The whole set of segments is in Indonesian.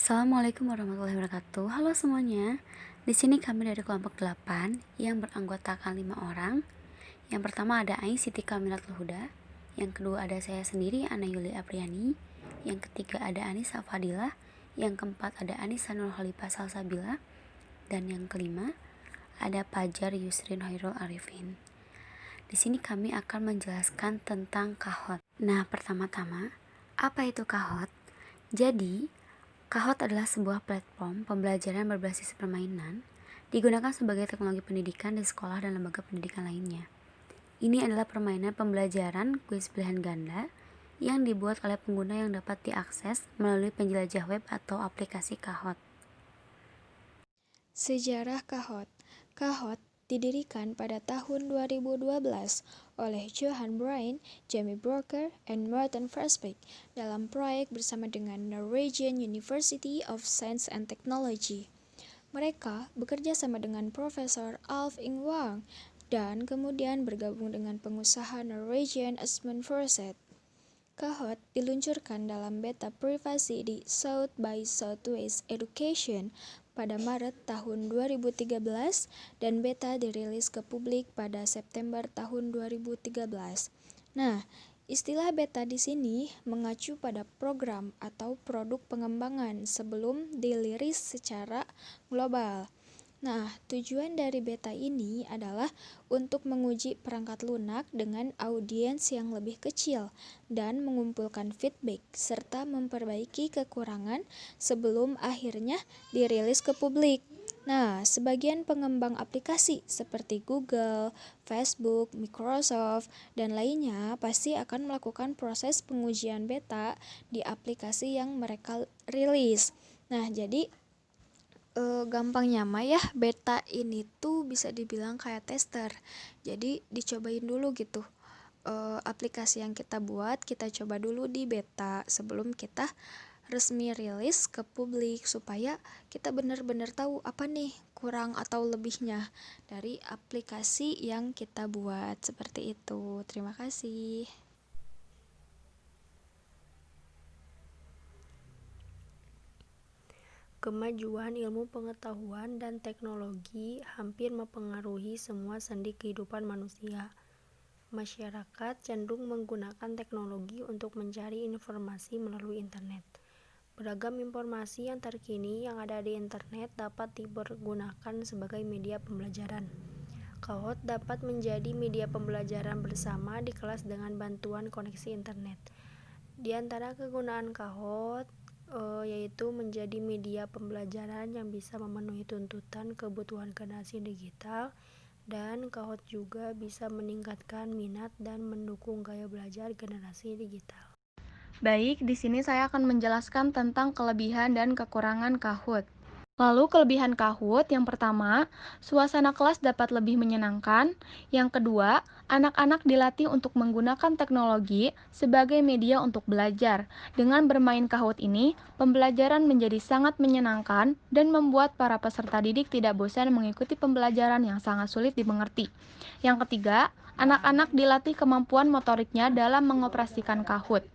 Assalamualaikum warahmatullahi wabarakatuh. Halo semuanya. Di sini kami dari kelompok 8 yang beranggotakan 5 orang. Yang pertama ada Ain Siti Kamilatul Huda. Yang kedua ada saya sendiri, Ana Yuli Apriani. Yang ketiga ada Anissa Fadilah. Yang keempat ada Anissa Nur Khalifah Salsabila. Dan yang kelima ada Pajar Yusrin Hoirul Arifin. Di sini kami akan menjelaskan tentang Kahoot. Nah, pertama-tama, apa itu Kahoot? Jadi, Kahoot adalah sebuah platform pembelajaran berbasis permainan digunakan sebagai teknologi pendidikan di sekolah dan lembaga pendidikan lainnya. Ini adalah permainan pembelajaran kuis pilihan ganda yang dibuat oleh pengguna yang dapat diakses melalui penjelajah web atau aplikasi Kahoot. Sejarah Kahoot. Kahoot didirikan pada tahun 2012 oleh Johan Bruin, Jamie Broker, dan Morten Versbeek dalam proyek bersama dengan Norwegian University of Science and Technology. Mereka bekerja sama dengan Profesor Alf Ingwang dan kemudian bergabung dengan pengusaha Norwegian Asmund Forseth. Kahoot diluncurkan dalam beta privasi di South by Southwest Education pada Maret tahun 2013 dan beta dirilis ke publik pada September tahun 2013. Nah, istilah beta di sini mengacu pada program atau produk pengembangan sebelum dirilis secara global. Nah, tujuan dari beta ini adalah untuk menguji perangkat lunak dengan audiens yang lebih kecil dan mengumpulkan feedback serta memperbaiki kekurangan sebelum akhirnya dirilis ke publik. Nah, sebagian pengembang aplikasi seperti Google, Facebook, Microsoft, dan lainnya pasti akan melakukan proses pengujian beta di aplikasi yang mereka rilis. Nah, jadi gampangnya mah ya, beta ini tuh bisa dibilang kayak tester. Jadi dicobain dulu gitu. Aplikasi yang kita buat, kita coba dulu di beta sebelum kita resmi rilis ke publik supaya kita benar-benar tahu apa nih kurang atau lebihnya dari aplikasi yang kita buat. Seperti itu. Terima kasih. Kemajuan ilmu pengetahuan dan teknologi hampir mempengaruhi semua sendi kehidupan manusia. Masyarakat cenderung menggunakan teknologi untuk mencari informasi melalui internet. Beragam informasi yang terkini yang ada di internet dapat dipergunakan sebagai media pembelajaran. Kahoot dapat menjadi media pembelajaran bersama di kelas dengan bantuan koneksi internet. Di antara kegunaan Kahoot yaitu menjadi media pembelajaran yang bisa memenuhi tuntutan kebutuhan generasi digital, dan Kahoot juga bisa meningkatkan minat dan mendukung gaya belajar generasi digital. Baik, di sini saya akan menjelaskan tentang kelebihan dan kekurangan Kahoot. Lalu kelebihan Kahoot yang pertama, suasana kelas dapat lebih menyenangkan. Yang kedua, anak-anak dilatih untuk menggunakan teknologi sebagai media untuk belajar. Dengan bermain Kahoot ini, pembelajaran menjadi sangat menyenangkan dan membuat para peserta didik tidak bosan mengikuti pembelajaran yang sangat sulit dimengerti. Yang ketiga, anak-anak dilatih kemampuan motoriknya dalam mengoperasikan Kahoot.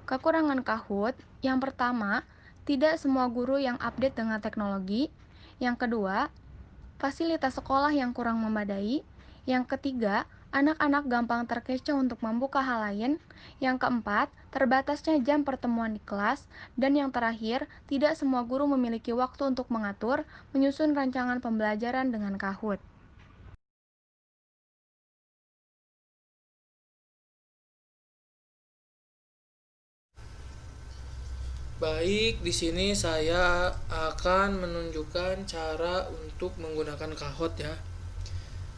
Kekurangan Kahoot, yang pertama, tidak semua guru yang update dengan teknologi. Yang kedua, fasilitas sekolah yang kurang memadai. Yang ketiga, anak-anak gampang terkecoh untuk membuka hal lain. Yang keempat, terbatasnya jam pertemuan di kelas. Dan yang terakhir, tidak semua guru memiliki waktu untuk mengatur, menyusun rancangan pembelajaran dengan Kahoot. Baik, di sini saya akan menunjukkan cara untuk menggunakan Kahoot ya.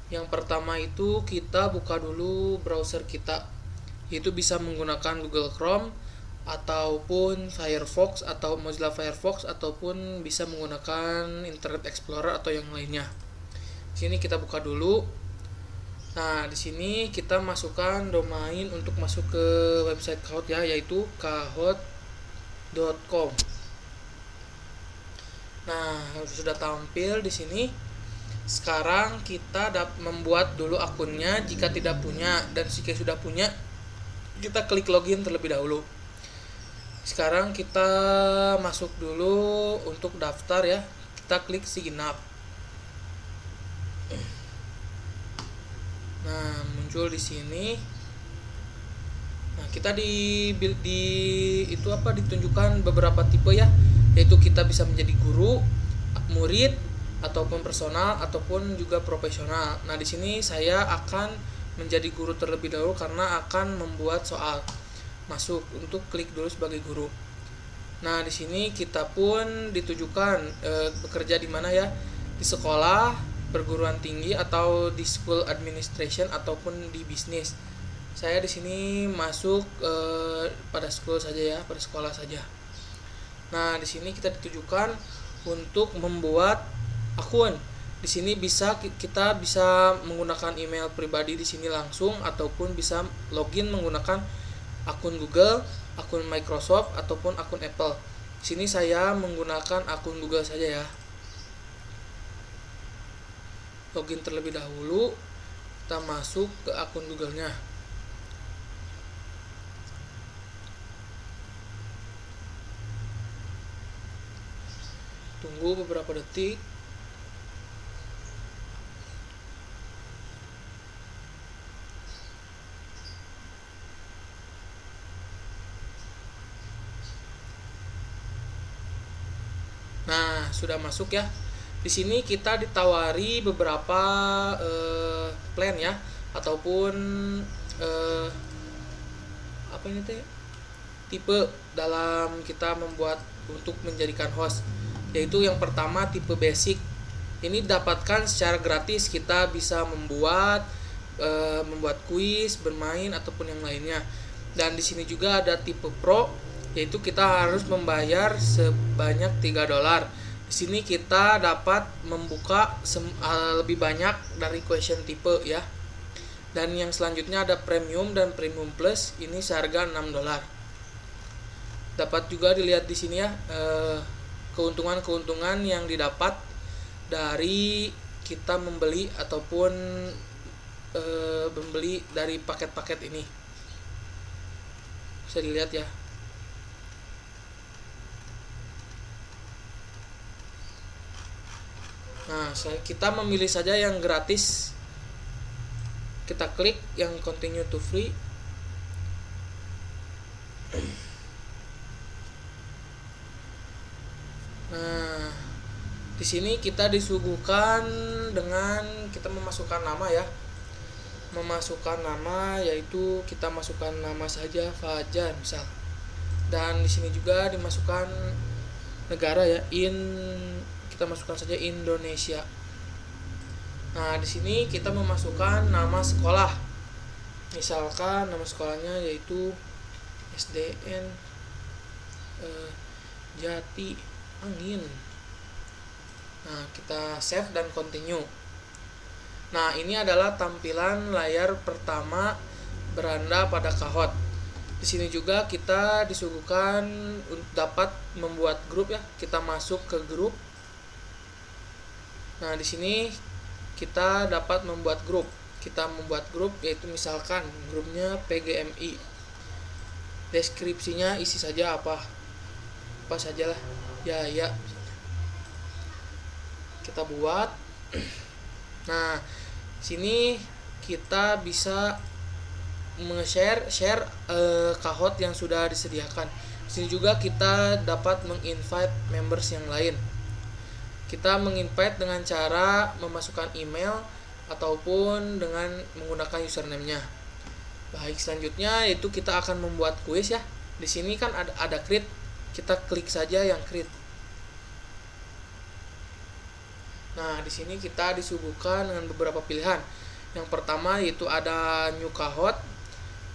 Yang pertama itu kita buka dulu browser kita. Itu bisa menggunakan Google Chrome ataupun Firefox atau Mozilla Firefox ataupun bisa menggunakan Internet Explorer atau yang lainnya. Di sini kita buka dulu. Nah, di sini kita masukkan domain untuk masuk ke website Kahoot ya, yaitu kahoot.com. Nah, sudah tampil di sini. Sekarang kita membuat dulu akunnya jika tidak punya, dan jika sudah punya kita klik login terlebih dahulu. Sekarang kita masuk dulu untuk daftar ya. Kita klik sign up. Nah, muncul di sini. Nah, kita ditunjukkan beberapa tipe ya, yaitu kita bisa menjadi guru, murid, ataupun personal ataupun juga profesional. Nah, di sini saya akan menjadi guru terlebih dahulu karena akan membuat soal masuk. Untuk klik dulu sebagai guru. Nah, di sini kita pun ditujukan bekerja di mana ya? Di sekolah, perguruan tinggi, atau di school administration ataupun di bisnis. Saya di sini masuk pada school saja ya, pada sekolah saja. Nah, di sini kita ditujukan untuk membuat akun. Di sini kita bisa menggunakan email pribadi di sini langsung ataupun bisa login menggunakan akun Google, akun Microsoft ataupun akun Apple. Di sini saya menggunakan akun Google saja ya. Login terlebih dahulu, kita masuk ke akun Google-nya. Tunggu beberapa detik. Nah, sudah masuk ya. Di sini kita ditawari beberapa plan ya, ataupun apa ini teh? Tipe dalam kita membuat untuk menjadikan host. Yaitu yang pertama tipe basic. Ini dapatkan secara gratis, kita bisa membuat kuis, bermain ataupun yang lainnya. Dan di sini juga ada tipe pro, yaitu kita harus membayar sebanyak $3. Di sini kita dapat membuka lebih banyak dari question tipe ya. Dan yang selanjutnya ada premium dan premium plus, ini seharga $6. Dapat juga dilihat di sini ya keuntungan-keuntungan yang didapat dari kita membeli ataupun membeli dari paket-paket ini. Bisa dilihat ya. Nah, kita memilih saja yang gratis. Kita klik yang continue to free. Nah, di sini kita disuguhkan dengan kita memasukkan nama ya. Memasukkan nama, yaitu kita masukkan nama saja Fajar misal. Dan di sini juga dimasukkan negara ya, kita masukkan saja Indonesia. Nah, di sini kita memasukkan nama sekolah. Misalkan nama sekolahnya yaitu SDN Jati Angin. Nah, kita save dan continue. Nah, ini adalah tampilan layar pertama beranda pada Kahoot. Di sini juga kita disuguhkan dapat membuat grup ya. Kita masuk ke grup. Nah, di sini kita dapat membuat grup. Kita membuat grup yaitu misalkan grupnya PGMI. Deskripsinya isi saja apa sajalah. Ya. Kita buat. Nah, sini kita bisa share Kahoot yang sudah disediakan. Di sini juga kita dapat menginvite members yang lain. Kita menginvite dengan cara memasukkan email ataupun dengan menggunakan username-nya. Baik, selanjutnya itu kita akan membuat kuis ya. Di sini kan ada create. Kita klik saja yang create. Nah, di sini kita disuguhkan dengan beberapa pilihan. Yang pertama yaitu ada new Kahoot,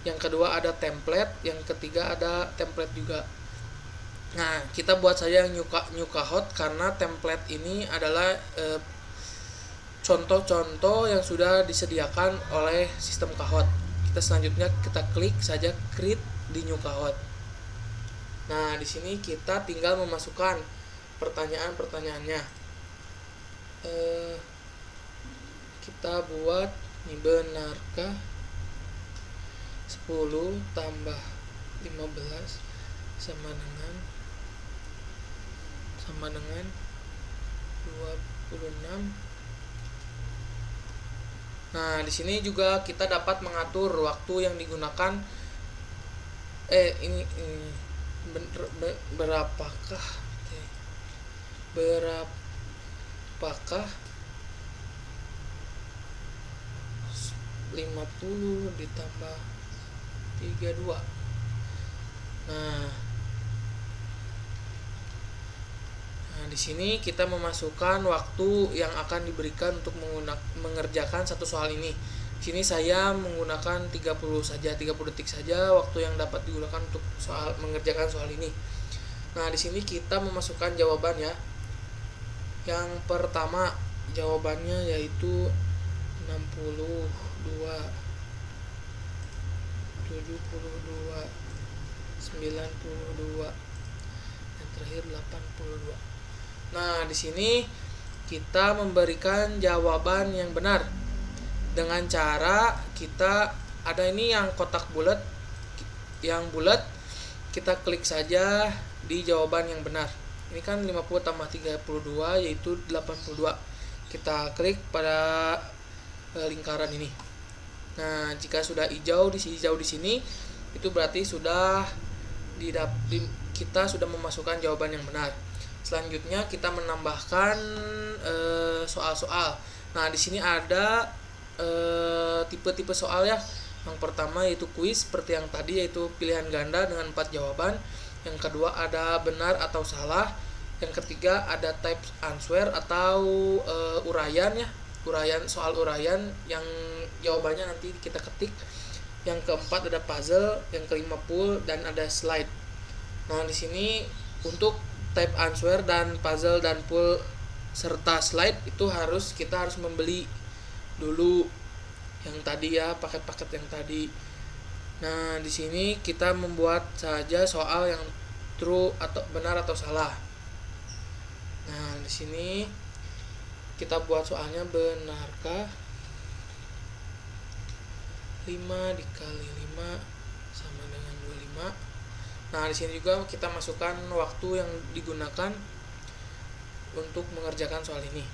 yang kedua ada template, yang ketiga ada template juga. Nah, kita buat saja yang new Kahoot karena template ini adalah contoh-contoh yang sudah disediakan oleh sistem Kahoot. Kita selanjutnya kita klik saja create di new Kahoot. Nah, di sini kita tinggal memasukkan pertanyaan-pertanyaannya. Kita buat ini, benarkah 10 tambah 15 sama dengan 26. Nah, di sini juga kita dapat mengatur waktu yang digunakan ini berapakah 50 ditambah 32. Nah, di sini kita memasukkan waktu yang akan diberikan untuk mengerjakan satu soal ini. Di sini saya menggunakan 30 detik saja waktu yang dapat digunakan untuk mengerjakan soal ini. Nah, di sini kita memasukkan jawaban ya. Yang pertama jawabannya yaitu 62, 72, 92, dan terakhir 82. Nah, di sini kita memberikan jawaban yang benar dengan cara kita ada ini yang kotak bulat, yang bulat kita klik saja di jawaban yang benar. Ini kan 50 tambah 32 yaitu 82. Kita klik pada lingkaran ini. Nah, jika sudah hijau di sini itu berarti kita sudah memasukkan jawaban yang benar. Selanjutnya kita menambahkan soal-soal. Nah, di sini ada tipe-tipe soal ya. Yang pertama yaitu kuis seperti yang tadi, yaitu pilihan ganda dengan 4 jawaban. Yang kedua ada benar atau salah. Yang ketiga ada type answer atau uraian ya. Soal uraian yang jawabannya nanti kita ketik. Yang keempat ada puzzle, yang kelima pool, dan ada slide. Nah, di sini untuk type answer dan puzzle dan pool serta slide itu kita harus membeli dulu yang tadi ya, paket-paket yang tadi. Nah, di sini kita membuat saja soal yang true atau benar atau salah. Nah, di sini kita buat soalnya benarkah 5 dikali 5 sama dengan 25. Nah, di sini juga kita masukkan waktu yang digunakan untuk mengerjakan soal ini.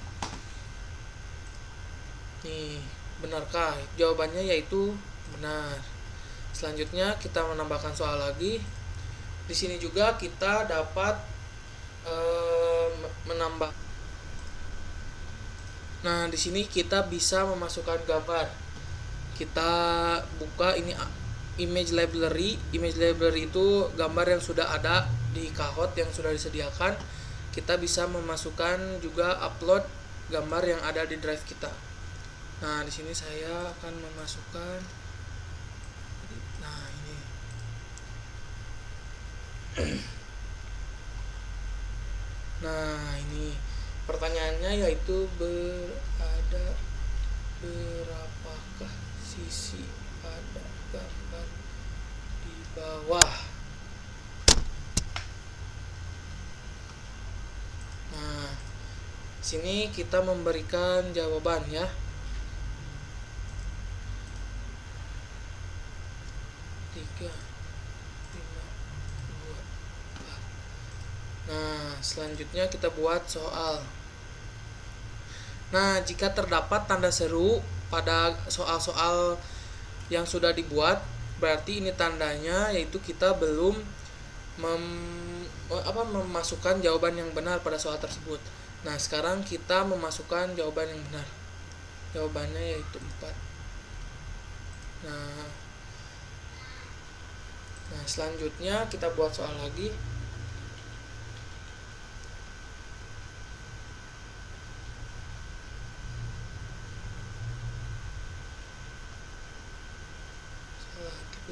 Nih, benarkah? Jawabannya yaitu benar. Selanjutnya kita menambahkan soal lagi. Di sini juga kita dapat menambah. Nah, di sini kita bisa memasukkan gambar. Kita buka ini image library. Image library itu gambar yang sudah ada di Kahoot yang sudah disediakan. Kita bisa memasukkan juga upload gambar yang ada di drive kita. Nah, di sini saya akan memasukkan. Nah, ini. Nah, ini pertanyaannya yaitu ada berapakah sisi pada gambar di bawah. Nah, sini kita memberikan jawaban ya. 3, 5, 2, 4. Nah, selanjutnya kita buat soal. Nah, jika terdapat tanda seru pada soal-soal yang sudah dibuat, berarti ini tandanya yaitu kita belum memasukkan jawaban yang benar pada soal tersebut. Nah, sekarang kita memasukkan jawaban yang benar. Jawabannya yaitu 4. Nah, selanjutnya kita buat soal lagi.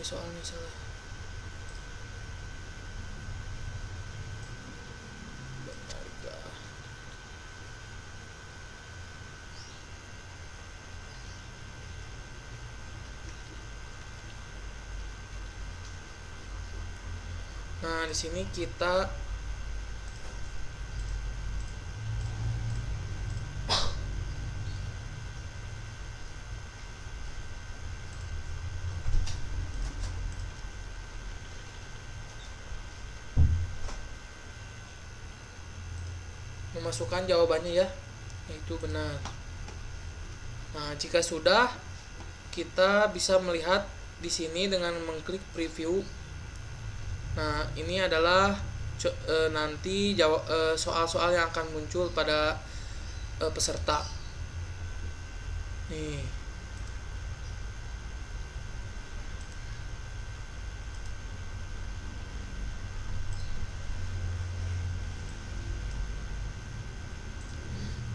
Soalnya salah. Benarkah? Nah, di sini kita memasukkan jawabannya ya, yaitu benar. Nah, jika sudah, kita bisa melihat di sini dengan mengklik preview. Nah, ini adalah nanti soal-soal yang akan muncul pada peserta. Nih.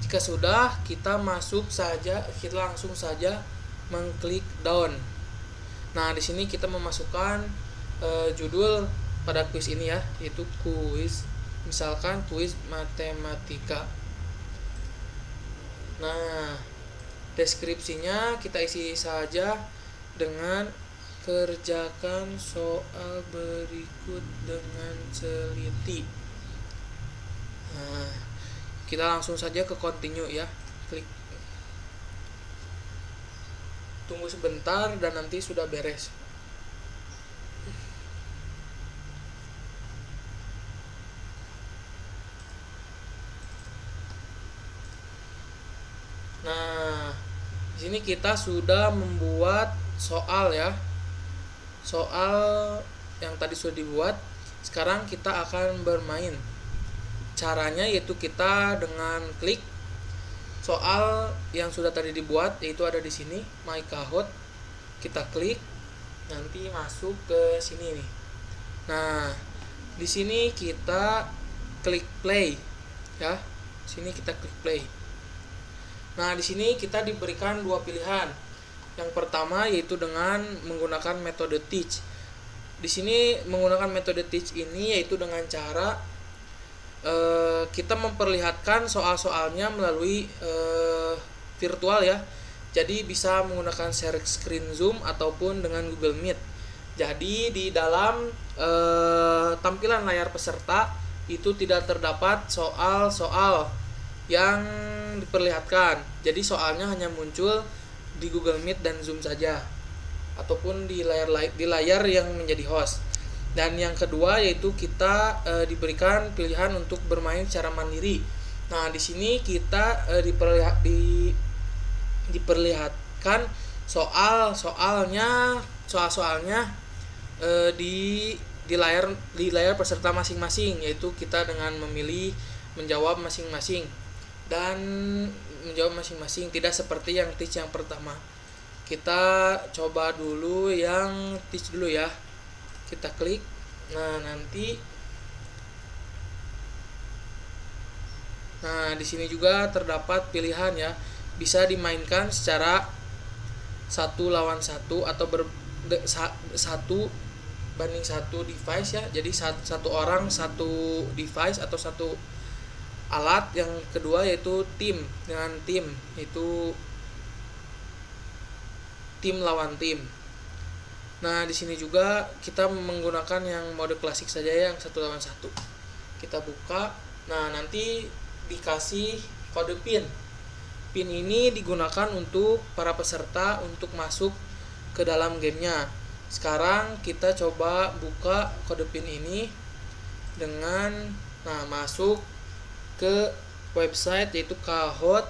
Jika sudah, kita langsung saja mengklik down. Nah, di sini kita memasukkan judul pada kuis ini ya, yaitu kuis, misalkan kuis matematika. Nah, deskripsinya kita isi saja dengan kerjakan soal berikut dengan teliti. Nah, kita langsung saja ke continue ya, klik. Tunggu sebentar dan nanti sudah beres. Nah, di sini kita sudah membuat soal ya. Soal yang tadi sudah dibuat. Sekarang kita akan bermain. Caranya yaitu kita dengan klik soal yang sudah tadi dibuat, yaitu ada di sini My Kahoot. Kita klik, nanti masuk ke sini nih. Nah, di sini kita klik play ya. Sini kita klik play. Nah, di sini kita diberikan dua pilihan. Yang pertama yaitu dengan menggunakan metode teach. Di sini menggunakan metode teach ini yaitu dengan cara kita memperlihatkan soal-soalnya melalui virtual ya. Jadi bisa menggunakan share screen Zoom ataupun dengan Google Meet. Jadi di dalam tampilan layar peserta itu tidak terdapat soal-soal yang diperlihatkan. Jadi soalnya hanya muncul di Google Meet dan Zoom saja, ataupun di layar yang menjadi host. Dan yang kedua yaitu kita diberikan pilihan untuk bermain secara mandiri. Nah, di sini kita diperlihatkan soal-soalnya di layar peserta masing-masing, yaitu kita dengan memilih menjawab masing-masing dan menjawab masing-masing, tidak seperti yang teach yang pertama. Kita coba dulu yang teach dulu ya. Kita klik. Nah, di sini juga terdapat pilihan ya. Bisa dimainkan secara 1 lawan 1 atau 1 banding 1 device ya. Jadi satu orang satu device atau satu alat. Yang kedua yaitu tim dengan tim, yaitu tim lawan tim. Nah, di sini juga kita menggunakan yang mode klasik saja, yang 1 lawan 1. Kita buka. Nah, nanti dikasih kode PIN. PIN ini digunakan untuk para peserta untuk masuk ke dalam gamenya. Sekarang kita coba buka kode PIN ini dengan masuk ke website yaitu kahoot.it.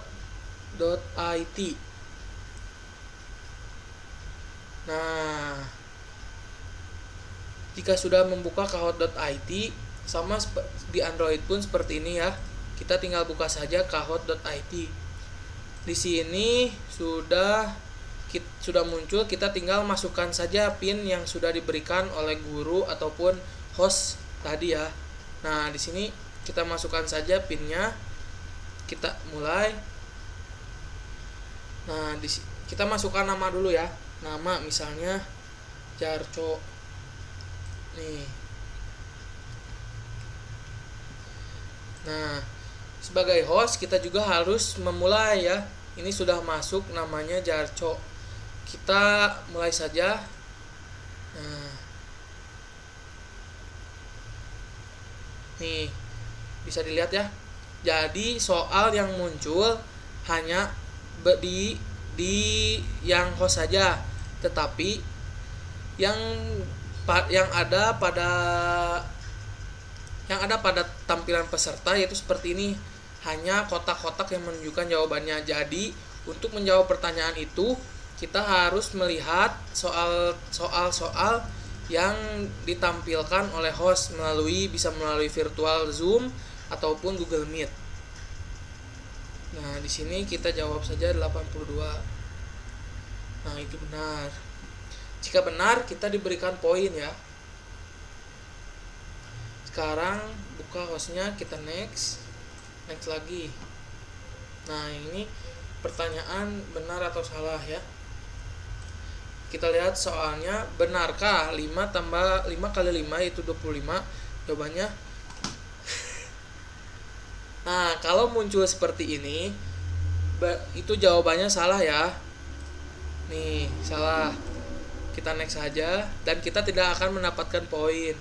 Nah, jika sudah membuka kahoot.it, sama di Android pun seperti ini ya. Kita tinggal buka saja kahoot.it. Di sini sudah muncul, kita tinggal masukkan saja PIN yang sudah diberikan oleh guru ataupun host tadi ya. Nah, di sini kita masukkan saja PIN-nya. Kita mulai. Nah, kita masukkan nama dulu ya. Nama misalnya Jarco. Nih. Nah, sebagai host kita juga harus memulai ya. Ini sudah masuk namanya Jarco. Kita mulai saja. Nah. Nih, bisa dilihat ya. Jadi soal yang muncul hanya di yang host saja, tetapi yang ada pada tampilan peserta yaitu seperti ini. hanya kotak-kotak yang menunjukkan jawabannya. Jadi untuk menjawab pertanyaan itu kita harus melihat soal-soal yang ditampilkan oleh host bisa melalui virtual Zoom ataupun Google Meet. Nah, di sini kita jawab saja 82. Nah, itu benar. Jika benar, kita diberikan poin ya. Sekarang buka hostnya, kita next lagi. Nah, ini pertanyaan benar atau salah ya. Kita lihat soalnya, benarkah 5 kali 5 yaitu 25? Jawabannya. Nah, kalau muncul seperti ini, itu jawabannya salah ya. Nih, salah. Kita next saja dan kita tidak akan mendapatkan poin.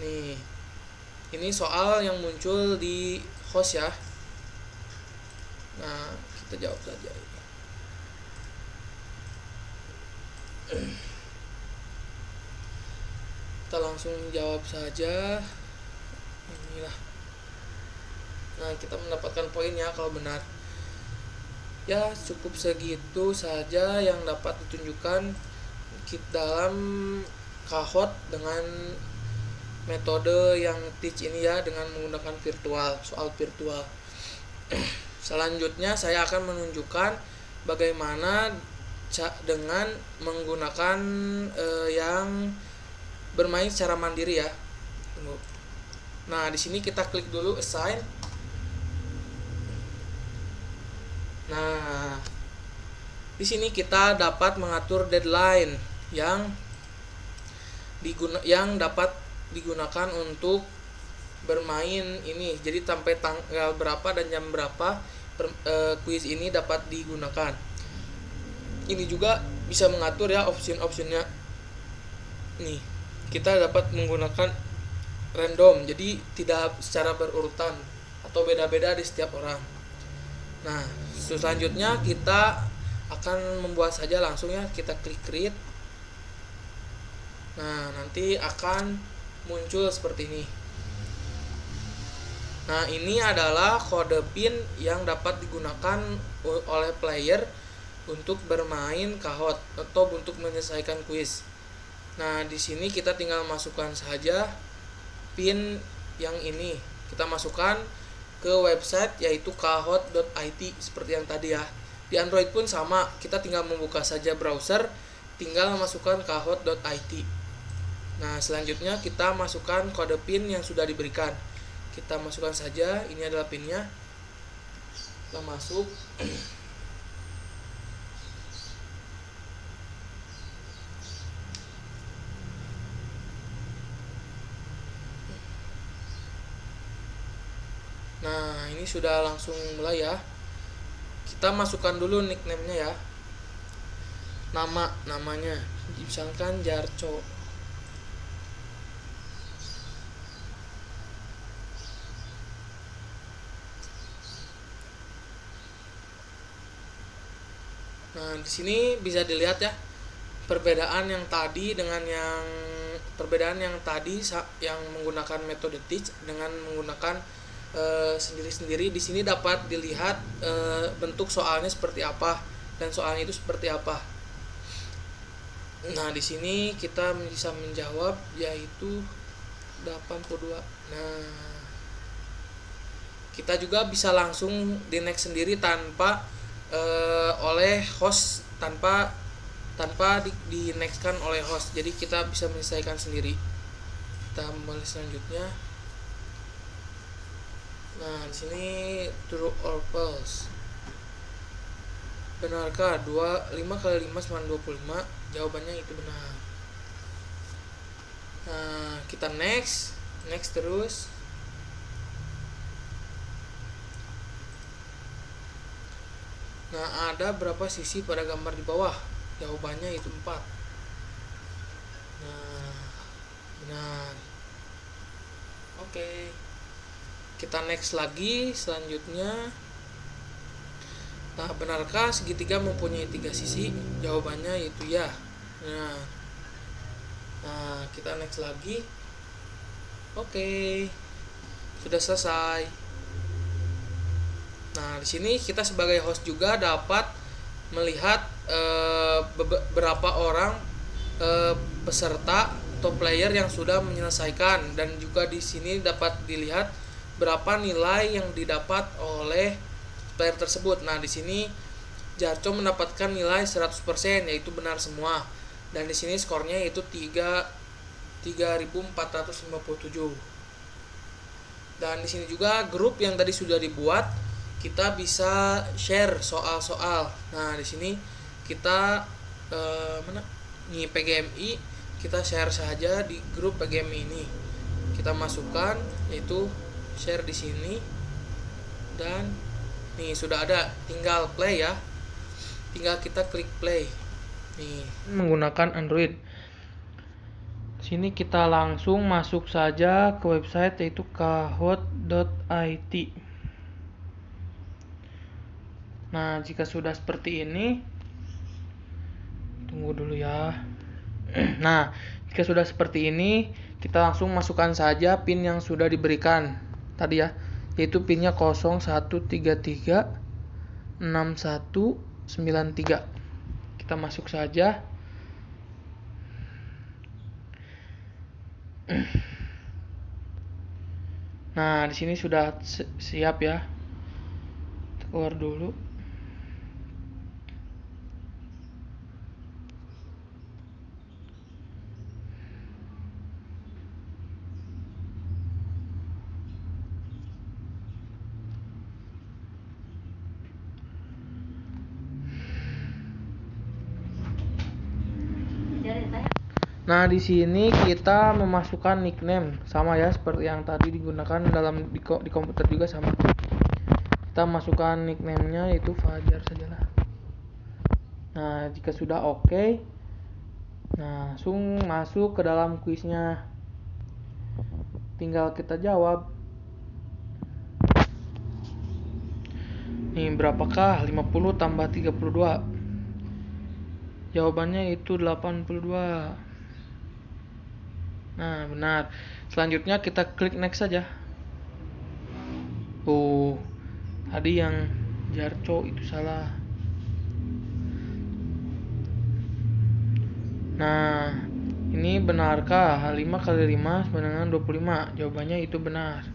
Nih. Ini soal yang muncul di host ya. Nah, kita jawab saja ini. Kita langsung jawab saja. Inilah. Nah, kita mendapatkan poin ya kalau benar. Ya, cukup segitu saja yang dapat ditunjukkan dalam Kahoot dengan metode yang teach ini ya, dengan menggunakan soal virtual. Selanjutnya saya akan menunjukkan bagaimana dengan menggunakan yang bermain secara mandiri ya. Tunggu. Nah, di sini kita klik dulu assign. Nah, di sini kita dapat mengatur deadline yang dapat digunakan untuk bermain ini. Jadi sampai tanggal berapa dan jam berapa kuis ini dapat digunakan. Ini juga bisa mengatur ya option-optionnya. Nih, kita dapat menggunakan random, jadi tidak secara berurutan atau beda-beda di setiap orang. Nah, selanjutnya kita akan membuat saja langsung ya, kita klik create. Nah, nanti akan muncul seperti ini. Nah, ini adalah kode PIN yang dapat digunakan oleh player untuk bermain Kahoot atau untuk menyelesaikan kuis. Nah, di sini kita tinggal masukkan saja PIN yang ini. Kita masukkan ke website yaitu kahoot.it seperti yang tadi ya. Di Android pun sama, kita tinggal membuka saja browser, tinggal masukkan kahoot.it. Nah, selanjutnya kita masukkan kode PIN yang sudah diberikan. Kita masukkan saja, ini adalah PIN-nya. Kita masuk. Nah, ini sudah langsung mulai ya. Kita masukkan dulu nickname-nya ya. Namanya misalkan Jarco. Nah, di sini bisa dilihat ya perbedaan yang tadi yang menggunakan metode teach dengan menggunakan sendiri-sendiri. Di sini dapat dilihat bentuk soalnya seperti apa dan soalnya itu seperti apa. Nah, di sini kita bisa menjawab yaitu 82. Nah, kita juga bisa langsung di next sendiri tanpa oleh host, tanpa di nextkan oleh host. Jadi kita bisa menyelesaikan sendiri. Kita mulai selanjutnya. Nah, di sini true or false. Benarkah 5 kali 5 sama 25? Jawabannya itu benar. Nah, kita next terus. Nah, ada berapa sisi pada gambar di bawah? Jawabannya itu 4. Nah, benar. Oke. Kita next lagi selanjutnya. Nah, benarkah segitiga mempunyai 3 sisi? Jawabannya itu ya. Nah, kita next lagi. Oke. sudah selesai. Nah, di sini kita sebagai host juga dapat melihat beberapa orang peserta atau player yang sudah menyelesaikan, dan juga di sini dapat dilihat berapa nilai yang didapat oleh player tersebut. Nah, di sini Jarco mendapatkan nilai 100%, yaitu benar semua. Dan di sini skornya yaitu 3457. Dan di sini juga grup yang tadi sudah dibuat, kita bisa share soal-soal. Nah, di sini kita nih PGMI, kita share saja di grup PGMI ini. Kita masukkan yaitu share di sini, dan nih sudah ada, tinggal play ya. Tinggal kita klik play. Nih, menggunakan Android. Sini kita langsung masuk saja ke website yaitu kahoot.it. Nah, jika sudah seperti ini, tunggu dulu ya. Nah, jika sudah seperti ini, kita langsung masukkan saja PIN yang sudah diberikan tadi ya, yaitu PIN-nya 01336193. Kita masuk saja. Nah, di sini sudah siap ya. Kita keluar dulu. Nah, di sini kita memasukkan nickname sama ya, seperti yang tadi digunakan di komputer juga sama. Kita masukkan nickname-nya yaitu Fajar sajalah. Nah, jika sudah oke, nah langsung masuk ke dalam kuisnya. Tinggal kita jawab. Nih, berapakah 50 tambah 32? Jawabannya itu 82. Nah, benar. Selanjutnya kita klik next saja. Tadi yang Jarco itu salah. Nah, ini benarkah 5 kali 5 sama dengan 25? Jawabannya itu benar.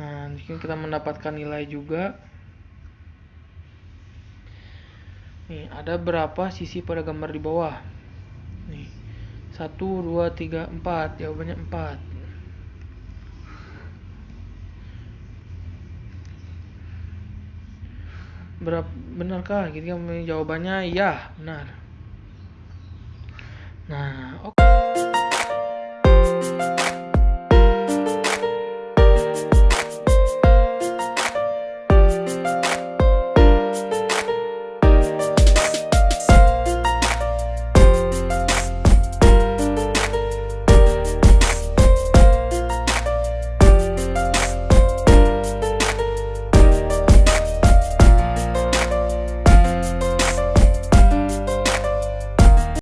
Nah, di sini kita mendapatkan nilai juga. Nih, ada berapa sisi pada gambar di bawah? Nih, 1, 2, 3, 4. Jawabannya 4. Benarkah? Jawabannya ya, benar. Nah, oke.